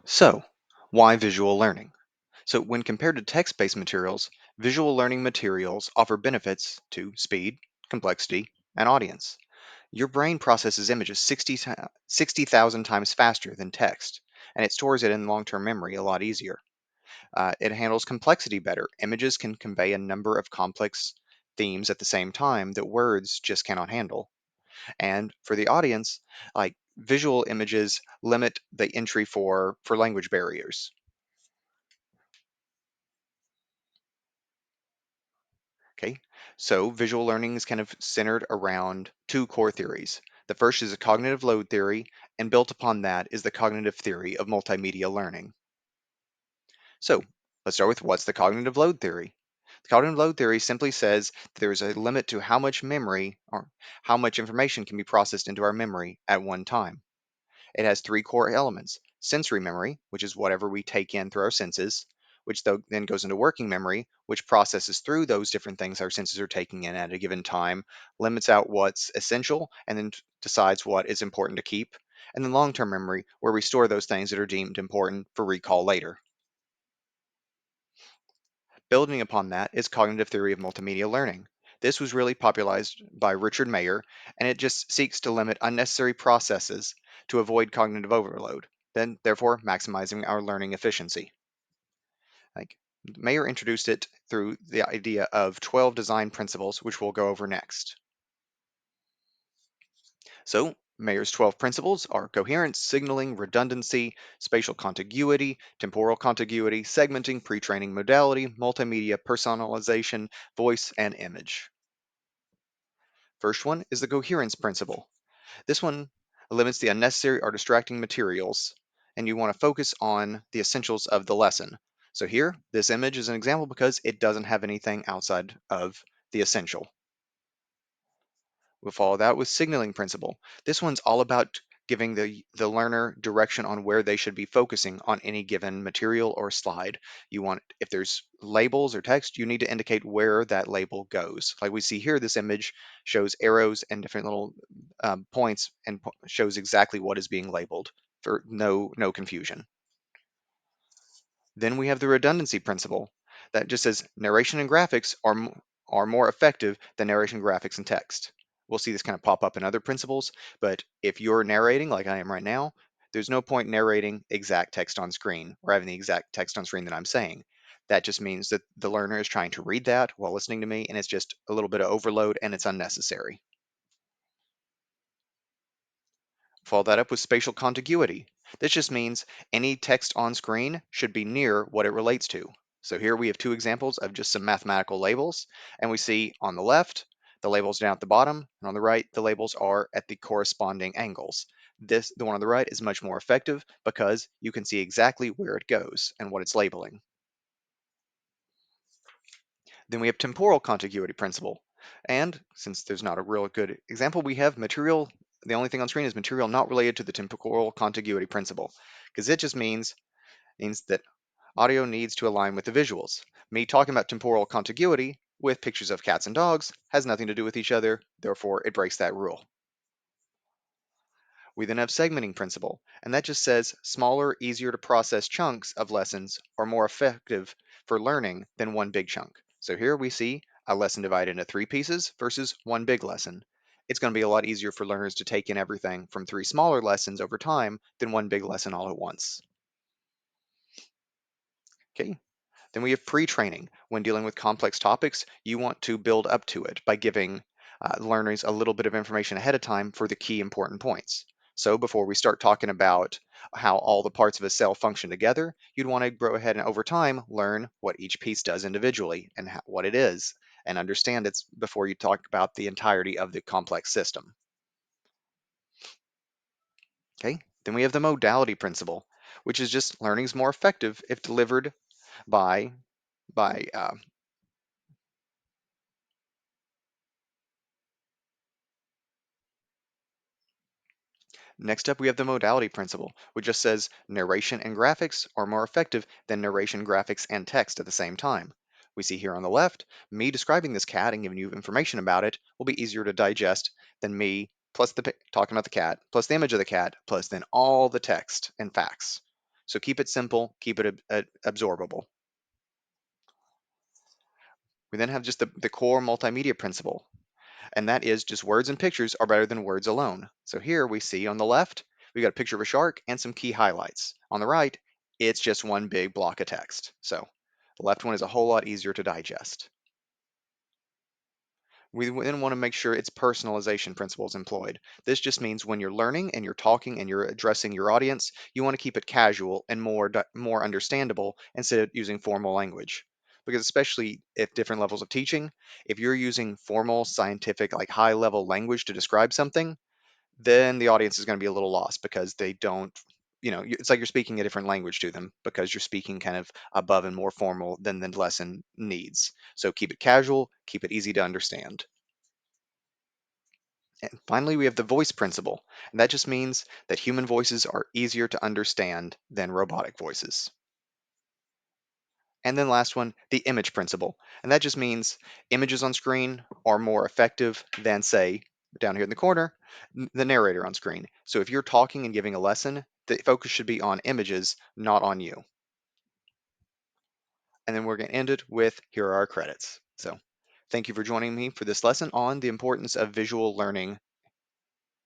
So, why visual learning? So, when compared to text based materials, visual learning materials offer benefits to speed, complexity, and audience. Your brain processes images 60,000 times faster than text, and it stores it in long term memory a lot easier. It handles complexity better. Images can convey a number of complex themes at the same time that words just cannot handle. And for the audience, like visual images limit the entry for language barriers. Okay, so visual learning is kind of centered around two core theories. The first is a cognitive load theory, and built upon that is the cognitive theory of multimedia learning. So let's start with what's the cognitive load theory? The cognitive load theory simply says that there is a limit to how much memory or how much information can be processed into our memory at one time. It has three core elements: sensory memory, which is whatever we take in through our senses, which then goes into working memory, which processes through those different things our senses are taking in at a given time, limits out what's essential, and then decides what is important to keep. And then long term memory, where we store those things that are deemed important for recall later. Building upon that is cognitive theory of multimedia learning. This was really popularized by Richard Mayer, and it just seeks to limit unnecessary processes to avoid cognitive overload, then therefore maximizing our learning efficiency. Like Mayer introduced it through the idea of 12 design principles, which we'll go over next. So, Mayer's 12 principles are coherence, signaling, redundancy, spatial contiguity, temporal contiguity, segmenting, pre-training modality, multimedia personalization, voice, and image. First one is the coherence principle. This one limits the unnecessary or distracting materials, and you want to focus on the essentials of the lesson. So here, this image is an example because it doesn't have anything outside of the essential. We'll follow that with signaling principle. This one's all about giving the learner direction on where they should be focusing on any given material or slide. You want, if there's labels or text, you need to indicate where that label goes. Like we see here, this image shows arrows and different little points and shows exactly what is being labeled for no confusion. Then we have the redundancy principle that just says narration and graphics are more effective than narration, graphics, and text. We'll see this kind of pop up in other principles, but if you're narrating like I am right now, there's no point narrating exact text on screen or having the exact text on screen that I'm saying. That just means that the learner is trying to read that while listening to me, and it's just a little bit of overload and it's unnecessary. Follow that up with spatial contiguity. This just means any text on screen should be near what it relates to. So here we have two examples of just some mathematical labels, and we see on the left, the labels down at the bottom, and on the right, the labels are at the corresponding angles. The one on the right is much more effective because you can see exactly where it goes and what it's labeling. Then we have temporal contiguity principle. And since there's not a real good example, we have material, the only thing on screen is material not related to the temporal contiguity principle, because it just means that audio needs to align with the visuals. Me talking about temporal contiguity with pictures of cats and dogs has nothing to do with each other, therefore it breaks that rule. We then have segmenting principle, and that just says smaller, easier to process chunks of lessons are more effective for learning than one big chunk. So here we see a lesson divided into three pieces versus one big lesson. It's going to be a lot easier for learners to take in everything from three smaller lessons over time than one big lesson all at once. Okay. Then we have pre-training. When dealing with complex topics, you want to build up to it by giving learners a little bit of information ahead of time for the key important points. So before we start talking about how all the parts of a cell function together, you'd want to go ahead and over time learn what each piece does individually and what it is, and understand it before you talk about the entirety of the complex system. Okay. Then we have the modality principle, which is just learning is more effective if delivered by by Next up, we have the modality principle, which just says narration and graphics are more effective than narration, graphics, and text at the same time. We see here on the left, me describing this cat and giving you information about it will be easier to digest than me plus talking about the cat, plus the image of the cat, plus then all the text and facts. So keep it simple, keep it absorbable. We then have just the core multimedia principle, and that is just words and pictures are better than words alone. So here we see on the left, we got a picture of a shark and some key highlights. On the right, it's just one big block of text. So the left one is a whole lot easier to digest. We then want to make sure it's personalization principles employed. This just means when you're learning and you're talking and you're addressing your audience, you want to keep it casual and more understandable instead of using formal language. Because especially if different levels of teaching, if you're using formal, scientific, like high level language to describe something, then the audience is going to be a little lost because they don't, it's like you're speaking a different language to them because you're speaking kind of above and more formal than the lesson needs. So keep it casual, keep it easy to understand. And finally, we have the voice principle, and that just means that human voices are easier to understand than robotic voices. And then last one, the image principle, and that just means images on screen are more effective than, say, down here in the corner, the narrator on screen. So if you're talking and giving a lesson, the focus should be on images, not on you. And then we're going to end it with here are our credits. So thank you for joining me for this lesson on the importance of visual learning